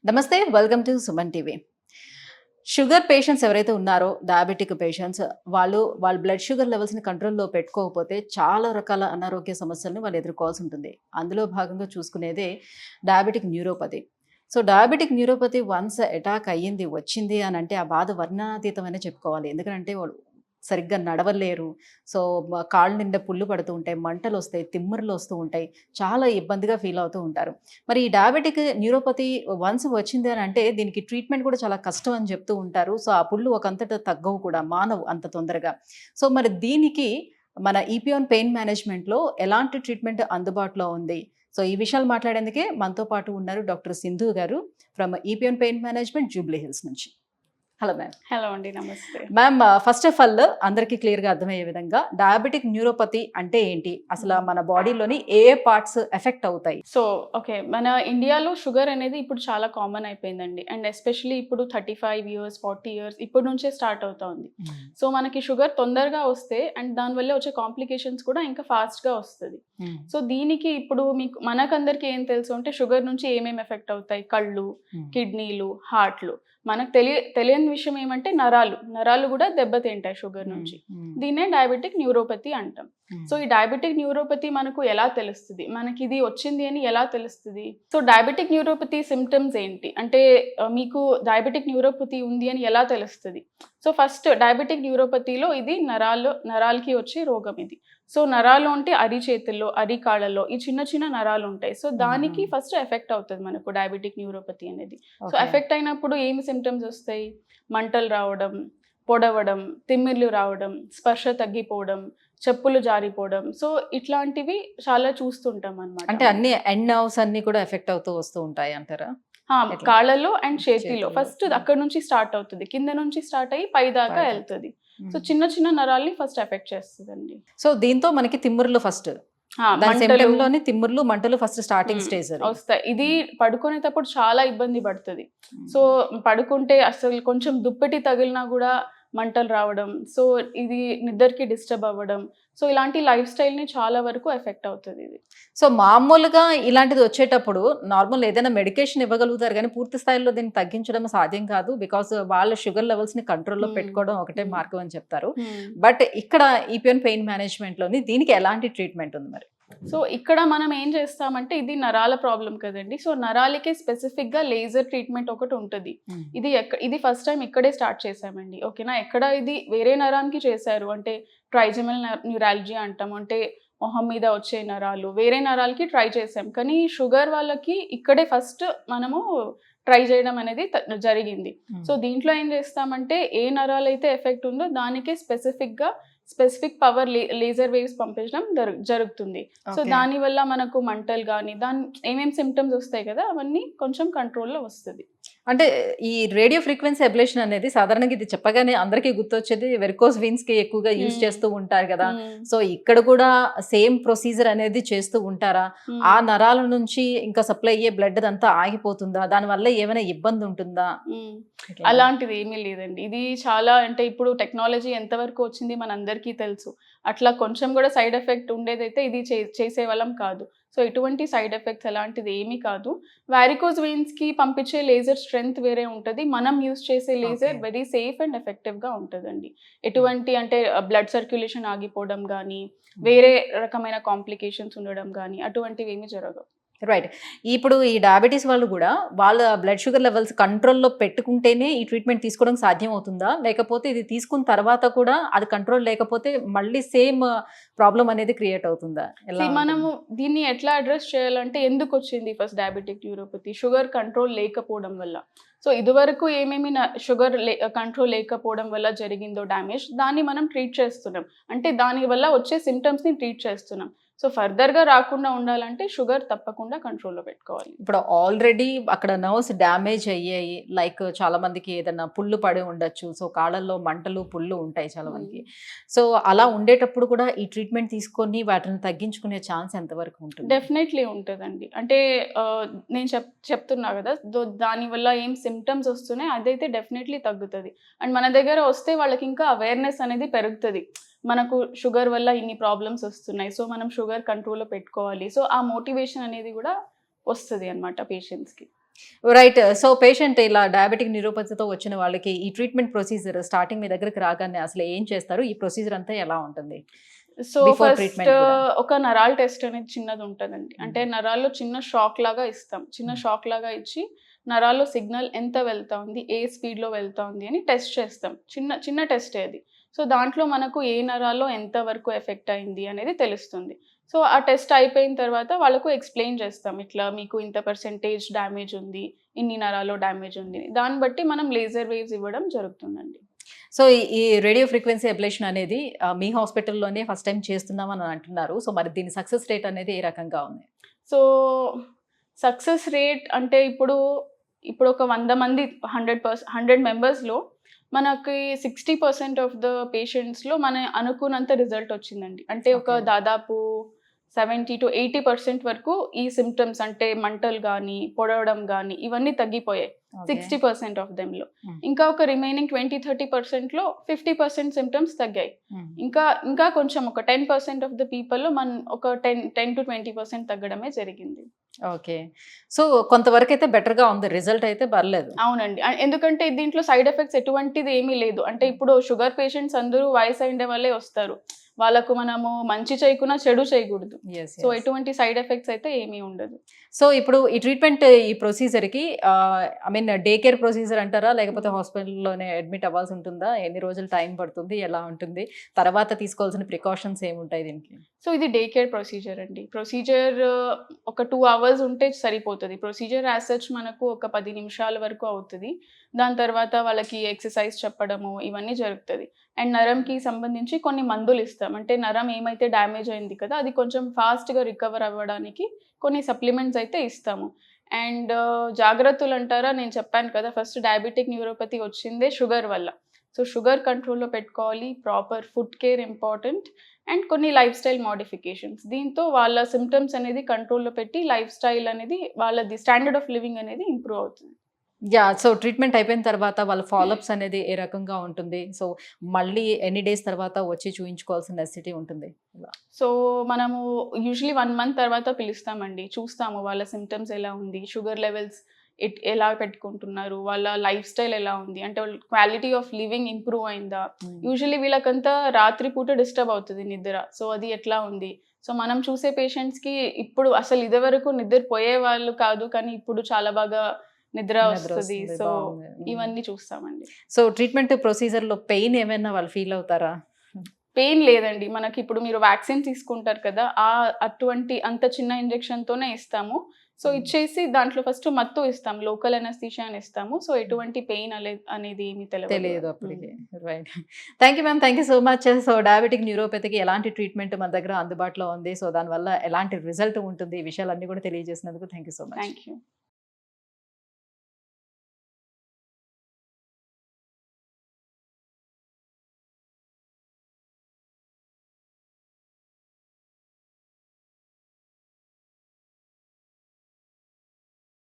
నమస్తే, welcome to Suman TV. Sugar patients ఎవరైతే ఉన్నారో, డయాబెటిక్ పేషెంట్స్, వాళ్ళ బ్లడ్ షుగర్ లెవెల్స్ని కంట్రోల్లో పెట్టుకోకపోతే చాలా రకాల అనారోగ్య సమస్యలను వాళ్ళు ఎదుర్కోవాల్సి ఉంటుంది. అందులో భాగంగా చూసుకునేదే diabetic neuropathy. So diabetic neuropathy once attack అయ్యింది, వచ్చింది అని అంటే ఆ బాధ వర్ణనాతీతమనే చెప్పుకోవాలి. ఎందుకంటే వాళ్ళు సరిగ్గా నడవలేరు. సో కాళ్ళ నిండా పుళ్ళు పడుతూ ఉంటాయి, మంటలు వస్తాయి, తిమ్మిర్లు వస్తూ ఉంటాయి, చాలా ఇబ్బందిగా ఫీల్ అవుతూ ఉంటారు. మరి ఈ డయాబెటిక్ న్యూరోపతి వన్స్ వచ్చింది అని అంటే దీనికి ట్రీట్మెంట్ కూడా చాలా కష్టం అని చెప్తూ ఉంటారు. సో ఆ పుళ్ళు ఒకంతట తగ్గవు కూడా, మానవు అంత తొందరగా. సో మరి దీనికి మన ఈపియోన్ పెయిన్ మేనేజ్మెంట్లో ఎలాంటి ట్రీట్మెంట్ అందుబాటులో ఉంది? సో ఈ విషయాలు మాట్లాడేందుకే మనతో పాటు ఉన్నారు doctor Sindhu garu from Epione pain management, Jubilee Hills నుంచి. Hello ma'am. హలో అండి, నమస్తే మ్యామ్, ఫస్ట్ ఆఫ్ ఆల్ అందరికీ క్లియర్గా అర్థమయ్యే విధంగా డయాబెటిక్ న్యూరోపతి అంటే ఏంటి, అసలు మన బాడీలోని ఏ పార్ట్స్ ఎఫెక్ట్ అవుతాయి? సో ఓకే, మన ఇండియాలో షుగర్ అనేది ఇప్పుడు చాలా కామన్ అయిపోయిందండి. అండ్ ఎస్పెషలీ ఇప్పుడు 35 years 40 years ఇప్పటి నుంచే స్టార్ట్ అవుతా ఉంది. సో మనకి షుగర్ తొందరగా వస్తే అండ్ దానివల్ల వచ్చే కాంప్లికేషన్స్ కూడా ఇంకా ఫాస్ట్గా వస్తుంది. సో దీనికి ఇప్పుడు మీకు మనకందరికి ఏం తెలుసు అంటే షుగర్ నుంచి ఏమేమి ఎఫెక్ట్ అవుతాయి, కళ్ళు, కిడ్నీలు, హార్ట్లు. మనకు తెలియని విషయం ఏమంటే నరాలు కూడా దెబ్బతింటాయి షుగర్ నుంచి. దీన్నే డయాబెటిక్ న్యూరోపతి అంటాం. సో ఈ డయాబెటిక్ న్యూరోపతి మనకు ఎలా తెలుస్తుంది, మనకి ఇది వచ్చింది అని ఎలా తెలుస్తుంది? సో డయాబెటిక్ న్యూరోపతి సిమ్టమ్స్ ఏంటి అంటే మీకు డయాబెటిక్ న్యూరోపతి ఉంది అని ఎలా తెలుస్తుంది? సో ఫస్ట్ డయాబెటిక్ న్యూరోపతిలో ఇది నరాలకి వచ్చే రోగం ఇది. సో నరాలు అంటే అరిచేతుల్లో, అరికాళ్ళలో ఈ చిన్న చిన్న నరాలు ఉంటాయి. సో దానికి ఫస్ట్ ఎఫెక్ట్ అవుతుంది మనకు డయాబెటిక్ న్యూరోపతి అనేది. సో ఎఫెక్ట్ అయినప్పుడు ఏమి సిమ్టమ్స్ వస్తాయి? మంటలు రావడం, పొడవడం, తిమ్మిర్లు రావడం, స్పర్శ తగ్గిపోవడం, చెప్పులు జారిపోవడం. సో ఇట్లాంటివి చాలా చూస్తుంటాం అన్నమాట. అంటే అన్ని ఎండ్ నర్వ్స్ అన్ని కూడా ఎఫెక్ట్ అవుతూ వస్తూ ఉంటాయి అంటారా? కాళ్ళలో అండ్ చేతిలో ఫస్ట్ అక్కడ నుంచి స్టార్ట్ అవుతుంది, కింద నుంచి స్టార్ట్ అయ్యి పై దాకా వెళ్తుంది. సో చిన్న చిన్న నరాల్ని ఫస్ట్ ఎఫెక్ట్ చేస్తుందండి. సో దీంతో మనకి తిమ్మిర్లు ఫస్ట్, తిమ్మిర్లు మంటలు ఫస్ట్ స్టార్టింగ్ స్టేజ్ వస్తాయి. ఇది పడుకునేటప్పుడు చాలా ఇబ్బంది పడుతుంది. సో పడుకుంటే అసలు కొంచెం దుప్పటి తగిలినా కూడా మంటలు రావడం, సో ఇది నిద్రకి డిస్టర్బ్ అవ్వడం, సో ఇలాంటి లైఫ్ స్టైల్ని చాలా వరకు ఎఫెక్ట్ అవుతుంది ఇది. సో మామూలుగా ఇలాంటిది వచ్చేటప్పుడు నార్మల్ ఏదైనా మెడికేషన్ ఇవ్వగలుగుతారు, కానీ పూర్తి స్థాయిలో దీన్ని తగ్గించడం సాధ్యం కాదు. బికాస్ వాళ్ళ షుగర్ లెవెల్స్ని కంట్రోల్లో పెట్టుకోవడం ఒకటే మార్గం అని చెప్తారు. బట్ ఇక్కడ ఈపియోన్ పెయిన్ మేనేజ్మెంట్లోని దీనికి ఎలాంటి ట్రీట్మెంట్ ఉంది మరి? సో ఇక్కడ మనం ఏం చేస్తామంటే ఇది నరాల ప్రాబ్లం కదండి. సో నరాలకి స్పెసిఫిక్గా లేజర్ ట్రీట్మెంట్ ఒకటి ఉంటుంది. ఇది ఫస్ట్ టైం ఇక్కడే స్టార్ట్ చేసామండి. ఓకేనా, ఎక్కడ ఇది వేరే నరానికి చేశారు అంటే ట్రైజెమల్ న్యూరాలజీ అంటాం, అంటే మొహం మీద వచ్చే నరాలు, వేరే నరాలకి ట్రై చేసాం. కానీ షుగర్ వాళ్ళకి ఇక్కడే ఫస్ట్ మనము ట్రై చేయడం అనేది జరిగింది. సో దీంట్లో ఏం చేస్తామంటే ఏ నరాలు అయితే ఎఫెక్ట్ ఉందో దానికే స్పెసిఫిక్ పవర్ లేజర్ వేవ్స్ పంపించడం జరుగుతుంది. సో దానివల్ల మనకు మంటలు కానీ ఏమేమి సిమ్టమ్స్ వస్తాయి కదా అవన్నీ కొంచెం కంట్రోల్లో వస్తుంది. అంటే ఈ రేడియో ఫ్రీక్వెన్సీ అబ్లేషన్ అనేది సాధారణంగా ఇది చెప్పగానే అందరికీ గుర్తొచ్చేది వెరికోస్ వెయిన్స్ కి ఎక్కువగా యూజ్ చేస్తూ ఉంటారు కదా. సో ఇక్కడ కూడా సేమ్ ప్రొసీజర్ అనేది చేస్తూ ఉంటారా? ఆ నరాల నుంచి ఇంకా సప్లై అయ్యే బ్లడ్ అంతా ఆగిపోతుందా? దానివల్ల ఏమైనా ఇబ్బంది ఉంటుందా? అలాంటిది ఏమీ లేదండి. ఇది చాలా అంటే ఇప్పుడు టెక్నాలజీ ఎంతవరకు వచ్చింది మనందరికీ తెలుసు. అట్లా కొంచెం కూడా సైడ్ ఎఫెక్ట్ ఉండేదైతే ఇది చేసే వాళ్ళం కాదు. సో ఎటువంటి సైడ్ ఎఫెక్ట్స్ అలాంటిది ఏమీ కాదు. వారికోజ్ వెయిన్స్కి పంపించే లేజర్ స్ట్రెంగ్త్ వేరే ఉంటుంది, మనం యూజ్ చేసే లేజర్ వెరీ సేఫ్ అండ్ ఎఫెక్టివ్గా ఉంటుందండి. ఎటువంటి అంటే బ్లడ్ సర్క్యులేషన్ ఆగిపోవడం కానీ, వేరే రకమైన కాంప్లికేషన్స్ ఉండడం కానీ అటువంటివి ఏమీ జరగవు. రైట్. ఇప్పుడు ఈ డయాబెటీస్ వాళ్ళు కూడా వాళ్ళ బ్లడ్ షుగర్ లెవెల్స్ కంట్రోల్లో పెట్టుకుంటేనే ఈ ట్రీట్మెంట్ తీసుకోవడం సాధ్యం అవుతుందా? లేకపోతే ఇది తీసుకున్న తర్వాత కూడా అది కంట్రోల్ లేకపోతే మళ్ళీ సేమ్ ప్రాబ్లం అనేది క్రియేట్ అవుతుందా? మనము దీన్ని ఎట్లా అడ్రస్ చేయాలంటే ఎందుకు వచ్చింది first diabetic neuropathy? Sugar control లేకపోవడం వల్ల. సో ఇదివరకు ఏమేమి షుగర్ కంట్రోల్ లేకపోవడం వల్ల జరిగిందో డ్యామేజ్, దాన్ని మనం ట్రీట్ చేస్తున్నాం. అంటే దానివల్ల వచ్చే సిమ్టమ్స్ని ట్రీట్ చేస్తున్నాం. సో ఫర్దర్గా రాకుండా ఉండాలంటే షుగర్ తప్పకుండా కంట్రోల్లో పెట్టుకోవాలి. ఇప్పుడు ఆల్రెడీ అక్కడ నర్వ్స్ డ్యామేజ్ అయ్యాయి, లైక్ చాలా మందికి ఏదైనా పుళ్ళు పడి ఉండొచ్చు. సో కాళ్ళల్లో మంటలు, పుళ్ళు ఉంటాయి చాలా మందికి. సో అలా ఉండేటప్పుడు కూడా ఈ ట్రీట్మెంట్ తీసుకొని వాటిని తగ్గించుకునే ఛాన్స్ ఎంతవరకు ఉంటుంది? డెఫినెట్లీ ఉంటుందండి. అంటే నేను చెప్తున్నా కదా, దానివల్ల ఏం సిమ్టమ్స్ వస్తున్నాయి అదైతే డెఫినెట్లీ తగ్గుతుంది. అండ్ మన దగ్గర వస్తే వాళ్ళకి ఇంకా అవేర్నెస్ అనేది పెరుగుతుంది. మనకు షుగర్ వల్ల ఇన్ని ప్రాబ్లమ్స్ వస్తున్నాయి, సో మనం షుగర్ కంట్రోల్లో పెట్టుకోవాలి. సో ఆ మోటివేషన్ అనేది కూడా వస్తుంది అన్నమాట పేషెంట్స్కి. రైట్. సో పేషెంట్ ఇలా డయాబెటిక్ న్యూరోపతితో వచ్చిన వాళ్ళకి ఈ ట్రీట్మెంట్ ప్రొసీజర్ స్టార్టింగ్ మీ దగ్గరికి రాగానే అసలు ఏం చేస్తారు? ఈ ప్రొసీజర్ అంతా ఎలా ఉంటుంది? సో Before ఫస్ట్ treatment కూడా. ఒక నరాల్ టెస్ట్ అనేది చిన్నది ఉంటుందండి. అంటే నరాల్లో చిన్న షాక్ లాగా ఇస్తాం. చిన్న షాక్ లాగా ఇచ్చి నరాల్లో సిగ్నల్ ఎంత వెళ్తా ఉంది, ఏ స్పీడ్‌లో వెళ్తా ఉంది అని టెస్ట్ చేస్తాం. చిన్న టెస్టే అది. సో దాంట్లో మనకు ఏ నరాల్లో ఎంత వరకు ఎఫెక్ట్ అయింది అనేది తెలుస్తుంది. సో ఆ టెస్ట్ అయిపోయిన తర్వాత వాళ్ళకు ఎక్స్‌ప్లెయిన్ చేస్తాం. ఇట్లా మీకు ఇంత పర్సెంటేజ్ డ్యామేజ్ ఉంది, ఇన్ని నరాల్లో డ్యామేజ్ ఉంది. దాన్ని బట్టి మనం లేజర్ వేవ్స్ ఇవ్వడం జరుగుతుందండి. సో ఈ రేడియో ఫ్రీక్వెన్సీ అబ్లేషన్ అనేది మీ హాస్పిటల్‌లోనే ఫస్ట్ టైమ్ చేస్తున్నామని అంటున్నారు. సో మరి దీని సక్సెస్ రేట్ అనేది ఏ రకంగా ఉంది? సో సక్సెస్ రేట్ అంటే ఇప్పుడు ఒక 100 మంది 100 మెంబర్స్‌లో మనకి 60% ఆఫ్ ద పేషెంట్స్‌లో మన అనుకున్నంత రిజల్ట్ వచ్చిందండి. అంటే ఒక Okay. దాదాపు 70-80% వరకు ఈ సింప్టమ్స్ అంటే మంటలు గానీ, పొడవడం గానీ ఇవన్నీ తగ్గిపోయాయి. Okay. 60% ఆఫ్ దెమ్‌లో. Hmm. ఇంకా ఒక రిమైనింగ్ 20-30%లో 50% సింప్టమ్స్ తగ్గాయి. Hmm. ఇంకా కొంచెం ఒక 10% ఆఫ్ ద పీపుల్‌లో ఒక 10-20% తగ్గడమే జరిగింది. ఓకే. సో కొంతవరకైతే బెటర్‌గా ఉంది. రిజల్ట్ అయితే పర్లేదు. అవునండి. ఎందుకంటే దీంట్లో సైడ్ ఎఫెక్ట్స్ ఎటువంటిది ఏమీ లేదు. అంటే ఇప్పుడు షుగర్ పేషెంట్స్ అందరూ వయసు అయిన వాళ్ళే వస్తారు. వాళ్ళకు మనము మంచి చేయకున్నా చెడు చేయకూడదు. యెస్. సో ఎటువంటి సైడ్ ఎఫెక్ట్స్ అయితే ఏమీ ఉండదు. సో ఇప్పుడు ఈ ట్రీట్మెంట్ ఈ ప్రొసీజర్‌కి I mean day care procedure అంటారా? లేకపోతే హాస్పిటల్‌లోనే అడ్మిట్ అవ్వాల్సి ఉంటుందా? ఎన్ని రోజులు టైం పడుతుంది? ఎలా ఉంటుంది? తర్వాత తీసుకోవాల్సిన ప్రికాషన్స్ ఏముంటాయి దీనికి? సో ఇది డే కేర్ ప్రొసీజర్ అండి. ప్రొసీజర్ ఒక 2 అవర్స్ ఉంటే సరిపోతది. ప్రొసీజర్ యాజ్ సచ్ మనకు ఒక 10 నిమిషాల వరకు అవుతది. దాని తర్వాత వాళ్ళకి ఎక్సర్సైజ్ చెప్పడము ఇవన్నీ జరుగుతది. అండ్ నరంకి సంబంధించి కొన్ని మందులు ఇస్తాం. అంటే నరం ఏమైతే డ్యామేజ్ అయింది కదా, అది కొంచెం ఫాస్ట్‌గా రికవర్ అవ్వడానికి కొన్ని సప్లిమెంట్స్ అయితే ఇస్తాము. అండ్ జాగ్రత్తలు అంటారా, నేను చెప్పాను కదా ఫస్ట్ డయాబెటిక్ న్యూరోపతి వచ్చిందే షుగర్ వల్ల. సో షుగర్ కంట్రోల్‌లో పెట్టుకోవాలి. Proper food care important. And కొన్ని లైఫ్ స్టైల్ మోడిఫికేషన్స్. దీంతో వాళ్ళ సింప్టమ్స్ అనేది కంట్రోల్‌లో పెట్టి లైఫ్ స్టైల్ అనేది వాళ్ళది స్టాండర్డ్ ఆఫ్ లివింగ్ అనేది ఇంప్రూవ్ అవుతుంది. యాహ్! సో ట్రీట్మెంట్ అయిపోయిన తర్వాత వాళ్ళ ఫాలోఅప్స్ అనేది ఏ రకంగా ఉంటుంది? సో మళ్ళీ ఎన్ని డేస్ తర్వాత వచ్చి చూయించుకోవాల్సిన నెసెసిటీ ఉంటుంది? ఇలా. సో మనము యూజువల్లీ 1 మంత్ తర్వాత పిలుస్తామండి. చూస్తాము వాళ్ళ సింప్టమ్స్ ఎలా ఉంది, షుగర్ లెవెల్స్ ఎలా పెట్టుకుంటున్నారు, వాళ్ళ లైఫ్ స్టైల్ ఎలా ఉంది, అంటే వాళ్ళ క్వాలిటీ ఆఫ్ లివింగ్ ఇంప్రూవ్ అయిందా. యూజువల్లీ వీళ్ళకంతా రాత్రి పూట డిస్టర్బ్ అవుతుంది నిద్ర. సో అది ఎట్లా ఉంది. సో మనం చూసే పేషెంట్స్‌కి ఇప్పుడు అసలు ఇదివరకు నిద్రపోయే వాళ్ళు కాదు, కానీ ఇప్పుడు చాలా బాగా నిద్ర వస్తది. వస్తుంది. సో బాగుంది. ఇవన్నీ చూస్తామండి. సో ట్రీట్మెంట్ ప్రొసీజర్‌లో పెయిన్ ఏమైనా వాళ్ళు ఫీల్ అవుతారా? పెయిన్ లేదండి. మనకి ఇప్పుడు మీరు వ్యాక్సిన్ తీసుకుంటారు కదా, అటువంటి అంత చిన్న ఇంజెక్షన్‌తోనే ఇస్తాము. సో ఇచ్చేసి దాంట్లో ఫస్ట్ మత్తు ఇస్తాం. లోకల్ అనస్థీషియా అని ఇస్తాము. సో ఎటువంటి పెయిన్ అనేది ఏమీ తెలియదు అప్పటికి. Right. Thank you ma'am. Thank you so much. So diabetic న్యూరోపతికి ఎలాంటి ట్రీట్మెంట్ మన దగ్గర అందుబాటులో ఉంది? సో దానివల్ల ఎలాంటి రిజల్ట్ ఉంటుంది? ఈ విషయాలన్నీ కూడా తెలియజేసినందుకు thank you so much. Thank you.